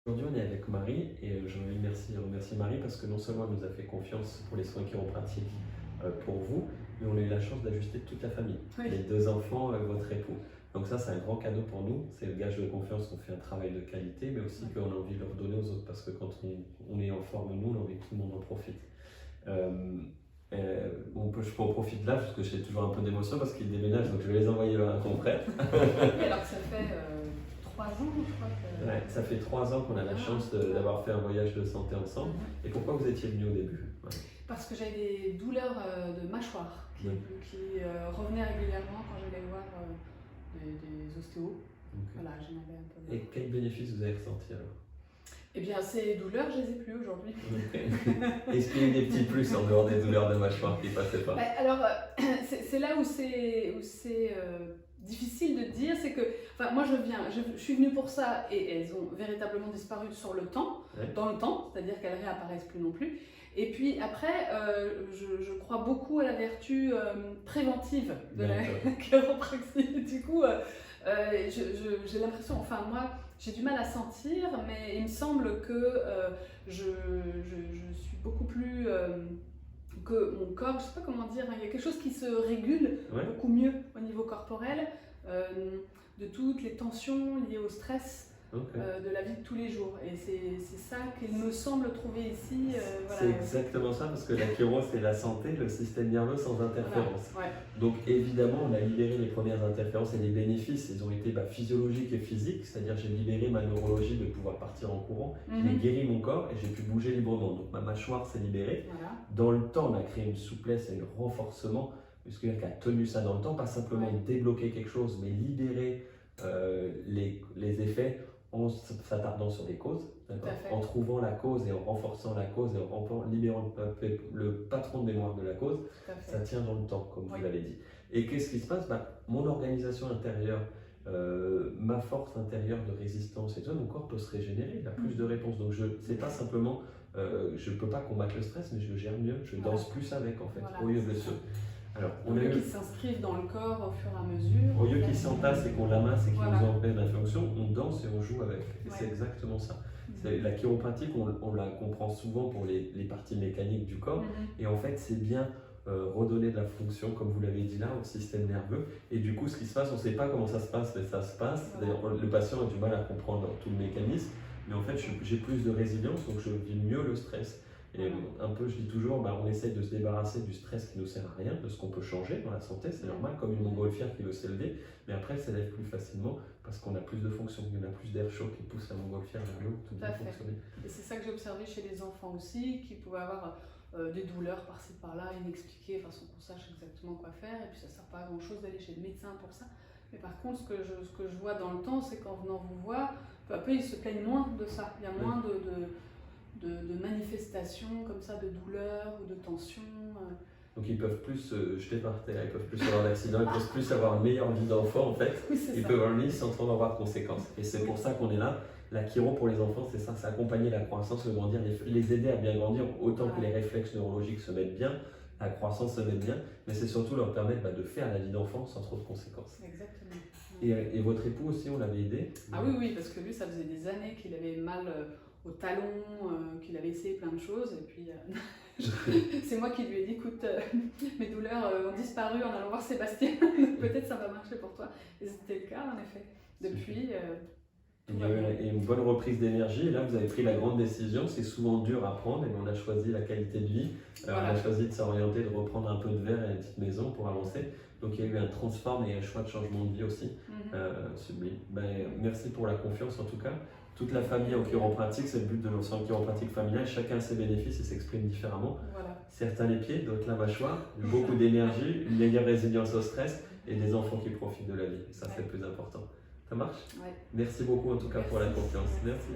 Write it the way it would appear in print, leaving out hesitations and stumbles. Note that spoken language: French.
Aujourd'hui, on est avec Marie et j'ai envie de remercier Marie parce que non seulement elle nous a fait confiance pour les soins chiropratiques pour vous, mais on a eu la chance d'ajuster toute la famille, Oui. les deux enfants, votre époux. Donc ça, c'est un grand cadeau pour nous. C'est le gage de confiance qu'on fait un travail de qualité, mais aussi qu'on a envie de le redonner aux autres parce que quand on est en forme, nous, on a envie que tout le monde en profite. Je peux en profiter là parce que j'ai toujours un peu d'émotion parce qu'ils déménagent, donc je vais les envoyer vers un confrère. Oui, alors que ça fait 3 ans, je crois que... Ouais, ça fait 3 ans qu'on a la chance d'avoir fait un voyage de santé ensemble. Et pourquoi vous étiez venu au début? Ouais. Parce que j'avais des douleurs de mâchoire qui revenaient régulièrement quand j'allais voir des ostéos. Okay. Voilà, j'en avais un peu. Et quels bénéfices vous avez ressentis alors? Eh bien, ces douleurs, je les ai plus aujourd'hui. Okay. Est-ce qu'il y a des petits plus en dehors des douleurs de mâchoire qui ne passaient pas? Alors, c'est là où c'est difficile de dire, c'est que, enfin, moi je suis venue pour ça et elles ont véritablement disparu sur le temps, ouais. Dans le temps, c'est-à-dire qu'elles réapparaissent plus non plus. Et puis après, je crois beaucoup à la vertu préventive de la chiropraxie. Du coup, j'ai l'impression, enfin moi, j'ai du mal à sentir, mais il me semble que je suis beaucoup plus... que mon corps, je ne sais pas comment dire, il y a quelque chose qui se régule beaucoup mieux au niveau corporel, de toutes les tensions liées au stress de la vie de tous les jours. Et c'est ça qu'il me semble trouver ici. Voilà. C'est exactement ça, parce que la chiro, c'est la santé, le système nerveux sans interférence. Voilà. Donc évidemment, on a libéré les premières interférences et les bénéfices, ils ont été physiologiques et physiques, c'est-à-dire j'ai libéré ma neurologie de pouvoir partir en courant, j'ai guéri mon corps et j'ai pu bouger librement. Donc ma mâchoire s'est libérée. Voilà. Dans le temps, on a créé une souplesse et un renforcement, musculaire qui a tenu ça dans le temps, pas simplement débloquer quelque chose, mais libérer les effets en s'attardant sur les causes, en trouvant la cause et en renforçant la cause et en libérant le patron de mémoire de la cause, ça tient dans le temps, comme vous l'avez dit. Et qu'est-ce qui se passe? Mon organisation intérieure, ma force intérieure de résistance et tout, mon corps peut se régénérer, il a plus de réponses. Donc c'est pas simplement, je ne peux pas combattre le stress, mais je le gère mieux, je danse plus avec en fait, au lieu de se... Alors, au lieu qu'ils s'inscrivent dans le corps au fur et à mesure. Au lieu qu'ils s'entassent et qu'on l'amasse et qu'ils nous empêchent la fonction, on danse et on joue avec. Et c'est exactement ça. La chiropratique, on la comprend souvent pour les parties mécaniques du corps. Et en fait, c'est bien redonner de la fonction, comme vous l'avez dit là, au système nerveux. Et du coup, ce qui se passe, on ne sait pas comment ça se passe, mais ça se passe. D'ailleurs, le patient a du mal à comprendre tout le mécanisme. Mais en fait, j'ai plus de résilience, donc je vis mieux le stress. Et un peu, je dis toujours, on essaye de se débarrasser du stress qui ne nous sert à rien, de ce qu'on peut changer dans la santé, c'est normal, comme une montgolfière qui veut s'élever, mais après elle s'élève plus facilement parce qu'on a plus de fonctions, il y en a plus d'air chaud qui pousse la montgolfière vers le haut, tout bien fonctionner. Et c'est ça que j'ai observé chez les enfants aussi, qui pouvaient avoir des douleurs par-ci par-là, inexpliquées, façon qu'on sache exactement quoi faire, et puis ça ne sert pas à grand-chose d'aller chez le médecin pour ça. Mais par contre, ce que je vois dans le temps, c'est qu'en venant vous voir, peu à peu ils se plaignent moins de ça, il y a moins de manifestations comme ça, de douleurs ou de tensions. Donc ils peuvent plus se jeter par terre, ils peuvent plus avoir d'accident, ils peuvent plus avoir une meilleure vie d'enfant en fait. Oui, ils peuvent en vie sans trop avoir de conséquences. Et c'est pour ça qu'on est là. La chiro pour les enfants, c'est ça, c'est accompagner la croissance, le grandir, les aider à bien grandir, autant que les réflexes neurologiques se mettent bien, la croissance se met bien, mais c'est surtout leur permettre de faire la vie d'enfant sans trop de conséquences. Exactement. Et votre époux aussi, on l'avait aidé? Ah oui, parce que lui, ça faisait des années qu'il avait mal au talon, qu'il avait essayé plein de choses, et puis c'est moi qui lui ai dit, écoute, mes douleurs ont disparu en allant voir Sébastien, peut-être ça va marcher pour toi. Et c'était le cas en effet. Depuis, il y a eu une bonne reprise d'énergie, et là vous avez pris la grande décision, c'est souvent dur à prendre, et on a choisi la qualité de vie, on a choisi de s'orienter, de reprendre un peu de verre et une petite maison pour avancer. Donc il y a eu un transform et un choix de changement de vie aussi, sublime. Merci pour la confiance en tout cas. Toute la famille en chiropratique, c'est le but de l'ensemble chiropratique familial, chacun a ses bénéfices et s'exprime différemment. Certains les pieds, d'autres la mâchoire, beaucoup d'énergie, une meilleure résilience au stress et des enfants qui profitent de la vie. Ça c'est le plus important. Ça marche? Merci beaucoup en tout cas pour la confiance. Merci.